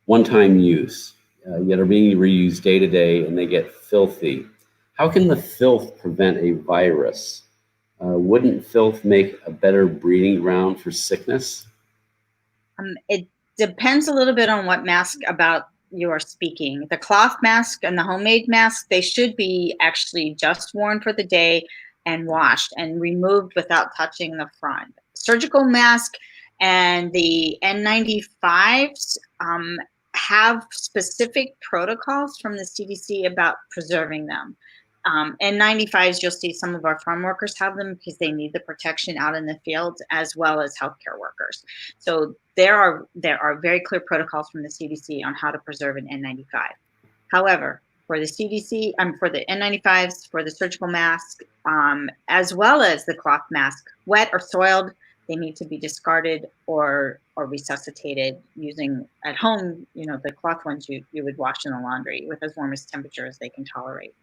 one-time use, yet are being reused day to day, and they get filthy. How can the filth prevent a virus? Wouldn't filth make a better breeding ground for sickness? It depends a little bit on what mask about you are speaking. The cloth mask and the homemade mask, they should be actually just worn for the day and washed and removed without touching the front. Surgical mask and the N95s have specific protocols from the CDC about preserving them. N95s, you'll see some of our farm workers have them because they need the protection out in the fields, as well as healthcare workers. So there are very clear protocols from the CDC on how to preserve an N95. However, for the CDC, for the N95s, for the surgical mask, as well as the cloth mask, wet or soiled, they need to be discarded or resuscitated using at home. The cloth ones you would wash in the laundry with as warm as temperature as they can tolerate.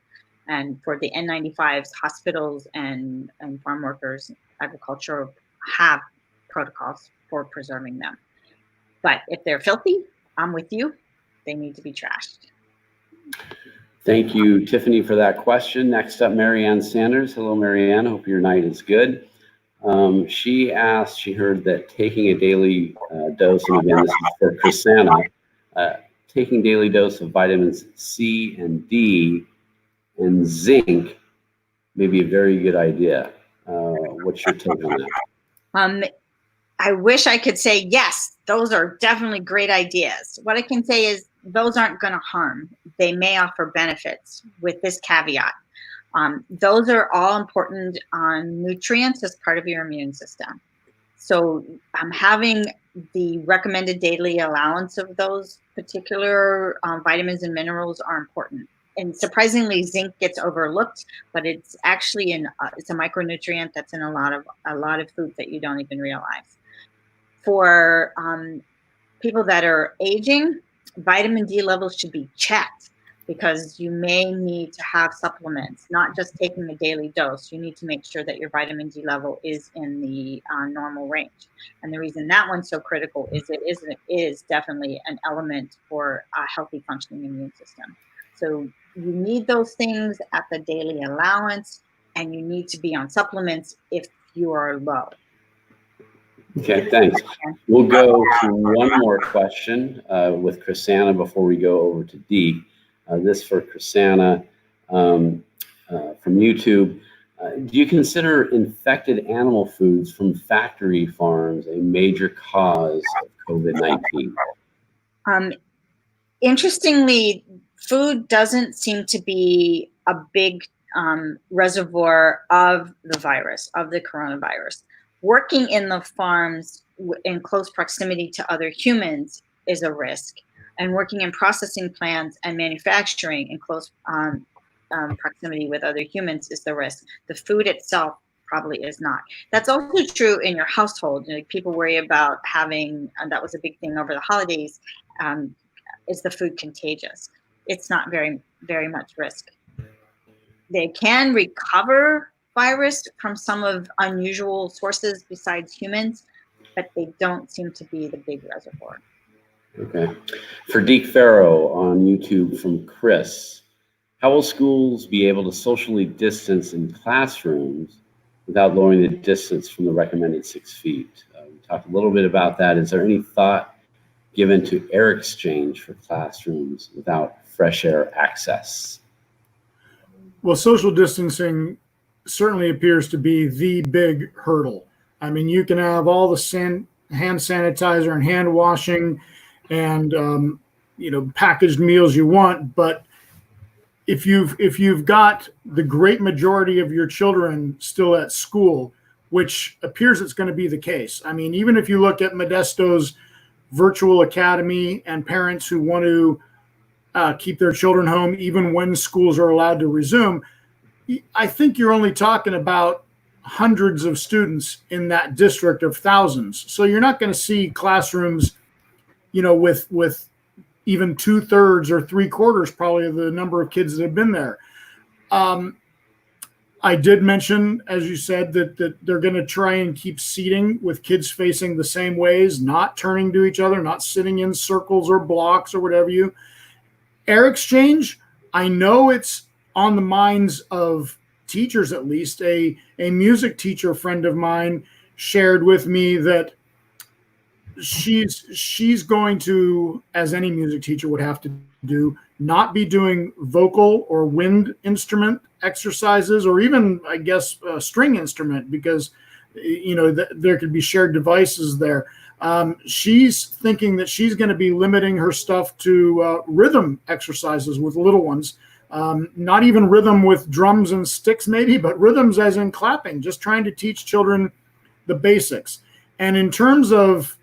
And for the N95s, hospitals and farm workers, agriculture have protocols for preserving them. But if they're filthy, I'm with you. They need to be trashed. Thank you, Tiffany, for that question. Next up, Marianne Sanders. Hello, Marianne. Hope your night is good. She asked, she heard that taking a daily dose, and again, this is for ChrisAnna, taking daily dose of vitamins C and D and zinc may be a very good idea. What's your take on that? I wish I could say, yes, those are definitely great ideas. What I can say is those aren't going to harm. They may offer benefits with this caveat. Those are all important nutrients as part of your immune system. So having the recommended daily allowance of those particular vitamins and minerals are important. And surprisingly, zinc gets overlooked, but it's actually it's a micronutrient that's in a lot of foods that you don't even realize. For people that are aging, vitamin D levels should be checked. because you may need to have supplements, not just taking a daily dose. You need to make sure that your vitamin D level is in the normal range. And the reason that one's so critical is it is definitely an element for a healthy functioning immune system. So you need those things at the daily allowance, and you need to be on supplements if you are low. Okay, thanks. We'll go to one more question with ChrisAnna before we go over to Deke. This for ChrisAnna from YouTube. Do you consider infected animal foods from factory farms a major cause of COVID-19? Interestingly, food doesn't seem to be a big reservoir of the virus, of the coronavirus. Working in the farms in close proximity to other humans is a risk, and working in processing plants and manufacturing in close proximity with other humans is the risk. The food itself probably is not. That's also true in your household. You know, people worry about having, and that was a big thing over the holidays, is the food contagious? It's not very, very much risk. They can recover virus from some of unusual sources besides humans, but they don't seem to be the big reservoir. Okay. For Deke Farrow on YouTube from Chris, how will schools be able to socially distance in classrooms without lowering the distance from the recommended 6 feet? We talked a little bit about that. Is there any thought given to air exchange for classrooms without fresh air access? Well, social distancing certainly appears to be the big hurdle. I mean, you can have all the hand sanitizer and hand washing and packaged meals you want, but if you've got the great majority of your children still at school, which appears it's going to be the case. I mean, even if you look at Modesto's virtual academy and parents who want to keep their children home even when schools are allowed to resume, I think you're only talking about hundreds of students in that district of thousands. So you're not going to see classrooms, with even 2/3 or 3/4 probably of the number of kids that have been there. I did mention, as you said, that they're going to try and keep seating with kids facing the same ways, not turning to each other, not sitting in circles or blocks or whatever Air exchange, I know it's on the minds of teachers, at least. A music teacher friend of mine shared with me that she's going to, as any music teacher would have to do, not be doing vocal or wind instrument exercises, or even, I guess, a string instrument, because there could be shared devices there. She's thinking that she's going to be limiting her stuff to rhythm exercises with little ones. Not even rhythm with drums and sticks maybe, but rhythms as in clapping, just trying to teach children the basics. And in terms of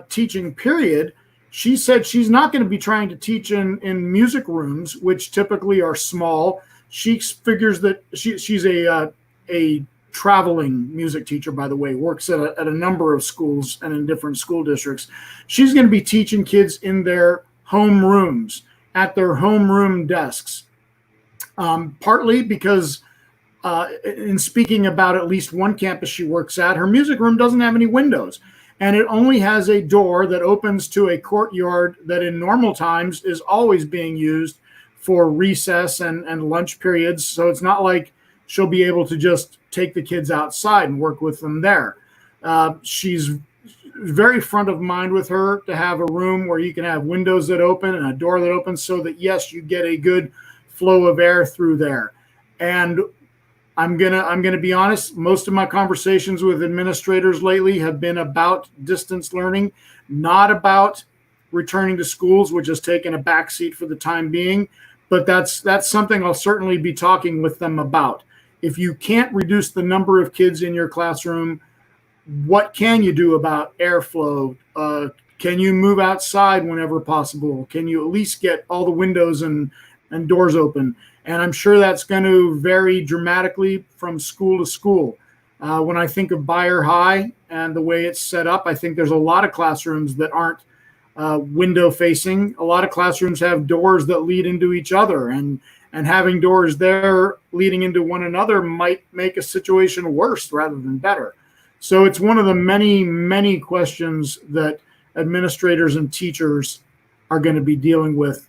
teaching period, she said she's not going to be trying to teach in music rooms, which typically are small. She figures that she's a traveling music teacher, by the way, works at a number of schools and in different school districts. She's going to be teaching kids in their home rooms, at their homeroom desks, partly because in speaking about at least one campus she works at, her music room doesn't have any windows, and it only has a door that opens to a courtyard that in normal times is always being used for recess and lunch periods. So it's not like she'll be able to just take the kids outside and work with them there. She's very front of mind with her to have a room where you can have windows that open and a door that opens, so that, yes, you get a good flow of air through there. And I'm gonna be honest, most of my conversations with administrators lately have been about distance learning, not about returning to schools, which has taken a backseat for the time being. But that's something I'll certainly be talking with them about. If you can't reduce the number of kids in your classroom, what can you do about airflow? Can you move outside whenever possible? Can you at least get all the windows and doors open? And I'm sure that's going to vary dramatically from school to school. When I think of Beyer High and the way it's set up, I think there's a lot of classrooms that aren't window facing. A lot of classrooms have doors that lead into each other, and having doors there leading into one another might make a situation worse rather than better. So it's one of the many, many questions that administrators and teachers are going to be dealing with,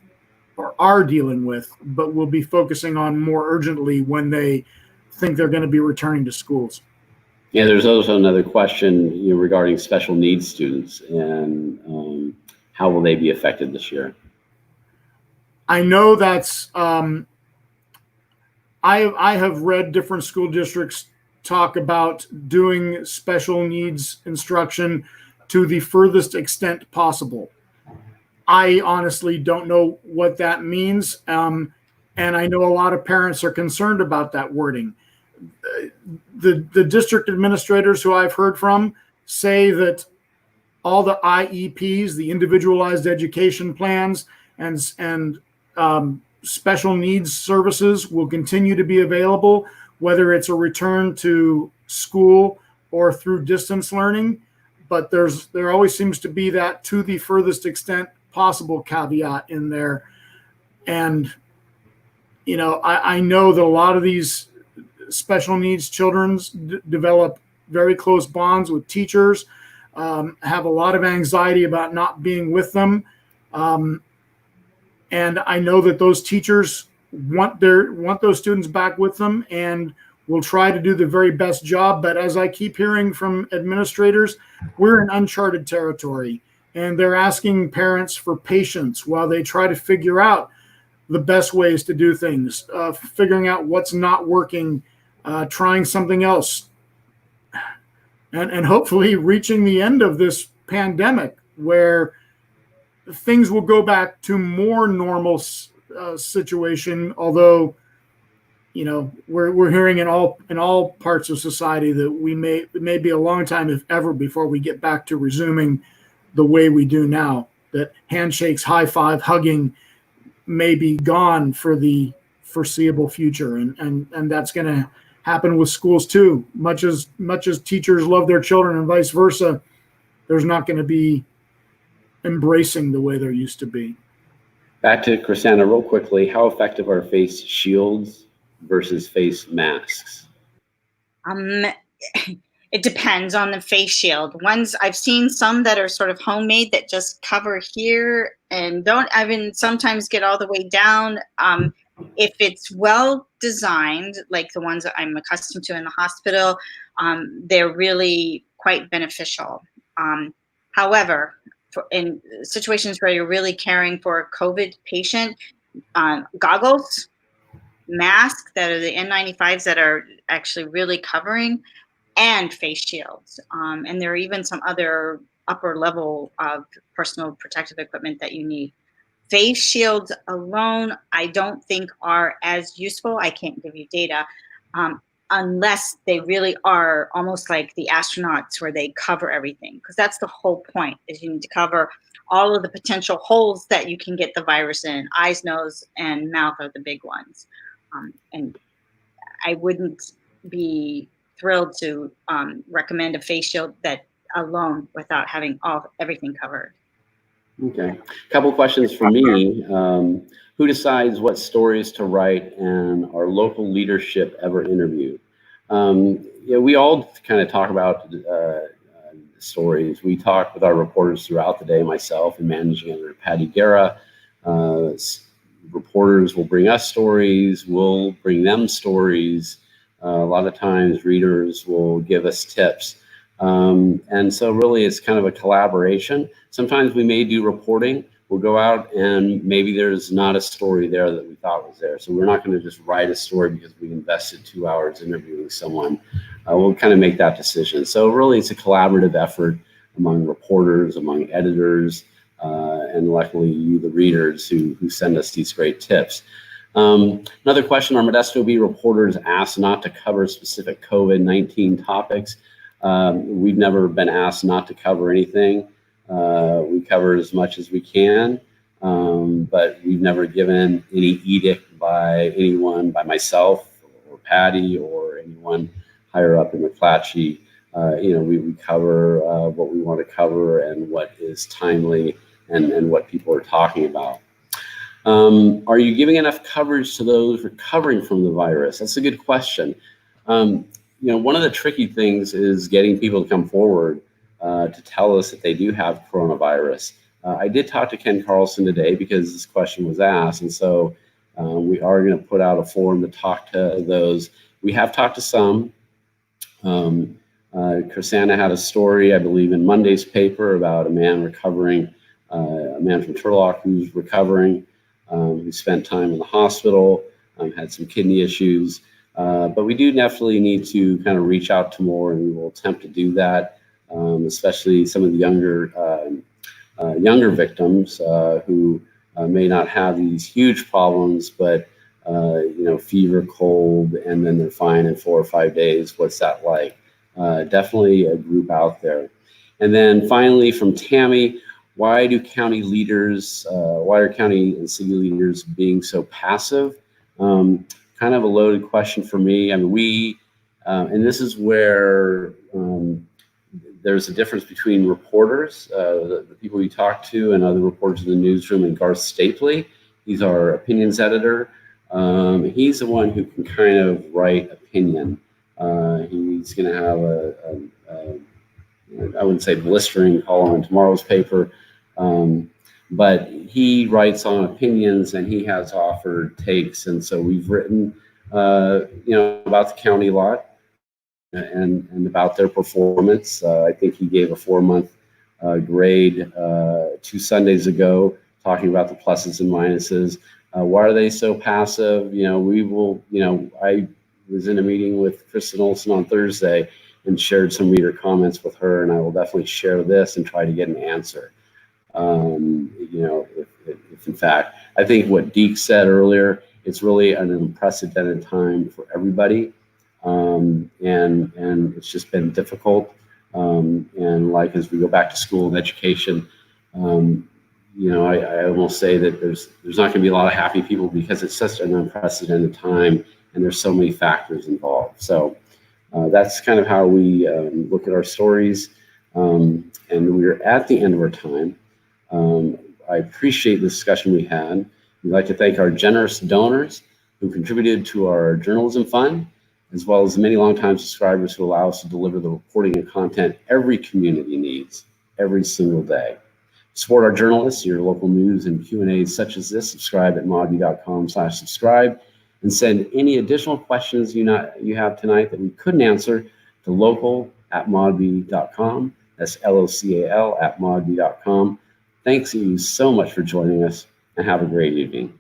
or are dealing with, but will be focusing on more urgently when they think they're going to be returning to schools. Yeah, there's also another question regarding special needs students and how will they be affected this year? I know that's, I have read different school districts talk about doing special needs instruction to the furthest extent possible. I honestly don't know what that means. And I know a lot of parents are concerned about that wording. The district administrators who I've heard from say that all the IEPs, the individualized education plans, and special needs services will continue to be available, whether it's a return to school or through distance learning. But there always seems to be that to the furthest extent possible caveat in there. And, I know that a lot of these special needs children develop very close bonds with teachers, have a lot of anxiety about not being with them. And I know that those teachers want those students back with them and will try to do the very best job. But as I keep hearing from administrators, we're in uncharted territory, and they're asking parents for patience while they try to figure out the best ways to do things, figuring out what's not working, trying something else, and hopefully reaching the end of this pandemic where things will go back to more normal situation. Although, we're hearing in all parts of society that it may be a long time, if ever, before we get back to resuming the way we do now. That handshakes, high five, hugging may be gone for the foreseeable future, and that's going to happen with schools too. Much as teachers love their children and vice versa, there's not going to be embracing the way there used to be. Back to ChrisAnna real quickly. How effective are face shields versus face masks? It depends on the face shield. Ones I've seen some that are sort of homemade that just cover here and don't even sometimes get all the way down. If it's well designed, like the ones that I'm accustomed to in the hospital, they're really quite beneficial. However, in situations where you're really caring for a COVID patient, goggles, masks that are the N95s that are actually really covering, and face shields. And there are even some other upper level of personal protective equipment that you need. Face shields alone, I don't think are as useful. I can't give you data unless they really are almost like the astronauts where they cover everything, because that's the whole point, is you need to cover all of the potential holes that you can get the virus in. Eyes, nose, and mouth are the big ones. And I wouldn't be thrilled to recommend a face shield that alone without having everything covered. Okay, a couple questions for me. Who decides what stories to write, and are local leadership ever interviewed? We all kind of talk about stories. We talk with our reporters throughout the day, myself and managing editor Patty Guerra. Reporters will bring us stories, we'll bring them stories. A lot of times readers will give us tips. And so really it's kind of a collaboration. Sometimes we may do reporting. We'll go out and maybe there's not a story there that we thought was there. So we're not going to just write a story because we invested 2 hours interviewing someone. We'll kind of make that decision. So really it's a collaborative effort among reporters, among editors, and luckily you, the readers, who send us these great tips. Another question, our Modesto Bee reporters asked not to cover specific COVID-19 topics. We've never been asked not to cover anything. We cover as much as we can, but we've never given any edict by anyone, by myself or Patty or anyone higher up in McClatchy. We cover what we want to cover and what is timely and what people are talking about. Are you giving enough coverage to those recovering from the virus? That's a good question. One of the tricky things is getting people to come forward to tell us that they do have coronavirus. I did talk to Ken Carlson today because this question was asked, and so we are going to put out a forum to talk to those. We have talked to some. ChrisAnna had a story, I believe, in Monday's paper about a man recovering, a man from Turlock who's recovering, who spent time in the hospital, had some kidney issues. But we do definitely need to kind of reach out to more, and we will attempt to do that, especially some of the younger victims who may not have these huge problems, but fever, cold, and then they're fine in 4 or 5 days. What's that like? Definitely a group out there. And then finally from Tammy, why are county and city leaders being so passive? Kind of a loaded question for me. I mean, and this is where there's a difference between reporters, the people we talk to, and other reporters in the newsroom, and Garth Stapley. He's our opinions editor. He's the one who can kind of write opinion. He's going to have I wouldn't say blistering column in tomorrow's paper, but he writes on opinions, and he has offered takes. And so we've written, about the county a lot and about their performance. I think he gave a 4-month grade 2 Sundays ago, talking about the pluses and minuses. Why are they so passive? I was in a meeting with Kristen Olson on Thursday and shared some reader comments with her, and I will definitely share this and try to get an answer. If in fact, I think what Deke said earlier, it's really an unprecedented time for everybody, and it's just been difficult. And like as we go back to school and education, I almost say that there's not going to be a lot of happy people because it's such an unprecedented time, and there's so many factors involved. So that's kind of how we look at our stories, and we're at the end of our time. I appreciate the discussion we had. We'd like to thank our generous donors who contributed to our journalism fund, as well as the many longtime subscribers who allow us to deliver the reporting and content every community needs every single day. Support our journalists, your local news and Q&As such as this. Subscribe at modbee.com/subscribe, and send any additional questions you have tonight that we couldn't answer to local@modbee.com. That's LOCAL@modbee.com. Thanks you so much for joining us, and have a great evening.